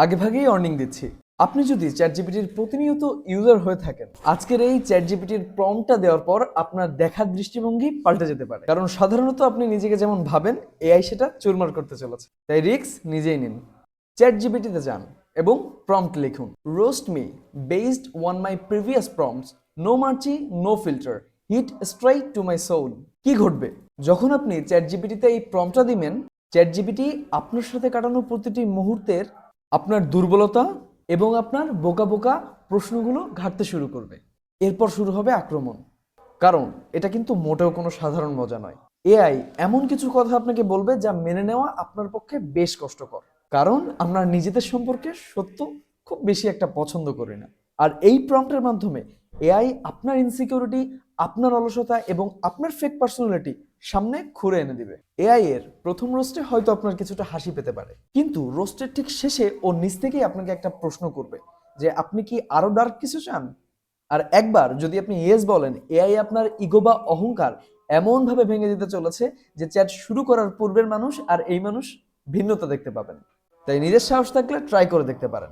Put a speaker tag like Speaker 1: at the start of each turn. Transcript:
Speaker 1: আগেভাগেই warning দিচ্ছি। আপনি যদি চ্যাটজিপিটির প্রতিনিয়ত ইউজার হয়ে থাকেন, আজকের এই চ্যাটজিপিটির প্রম্পটটা দেওয়ার পর আপনার দেখার দৃষ্টিভঙ্গি পাল্টে যেতে পারে। কারণ সাধারণত আপনি নিজেকে যেমন ভাবেন, এআই সেটা চুরমার করতে চলেছে। তাই রিস্ক নিজেই নিন। চ্যাটজিপিটিতে যান এবং প্রম্পট লিখুন, roast me based on my previous prompts, no mercy, no filter, hit straight to my soul. কি ঘটবে যখন আপনি চ্যাটজিপিটিতে এই প্রম্পটটা দিবেন? চ্যাটজিপিটি আপনার সাথে কাটানো প্রতিটি মুহূর্তের আপনার দুর্বলতা এবং আপনার বোকা বোকা প্রশ্নগুলো ঘাটতে শুরু করবে। এরপর শুরু হবে আক্রমণ। কারণ এটা কিন্তু মোটেও কোনো সাধারণ মজা নয়। এআই এমন কিছু কথা আপনাকে বলবে যা মেনে নেওয়া আপনার পক্ষে বেশ কষ্টকর। কারণ আমরা নিজেদের সম্পর্কে সত্য খুব বেশি একটা পছন্দ করি না। আর এই প্রম্পটের মাধ্যমে এআই আপনার ইনসিকিউরিটি, আপনার অলসতা এবং আপনার ফেক পার্সোনালিটি সামনে খুঁড়ে এনে দিবে। এআই এর প্রথম রোস্টে হয়তো আপনার কিছুটা হাসি পেতে পারে, কিন্তু রোস্টের ঠিক শেষে ও নিজ থেকেই আপনাকে একটা প্রশ্ন করবে যে আপনি কি আরো ডার্ক কিছু চান। আর একবার যদি আপনি ইয়েস বলেন, এআই আপনার ইগো বা অহংকার এমন ভাবে ভেঙে দিতে চলেছে যে চ্যাট শুরু করার পূর্বের মানুষ আর এই মানুষ ভিন্নতা দেখতে পাবেন। তাই নিজের সাহস থাকলে ট্রাই করে দেখতে পারেন।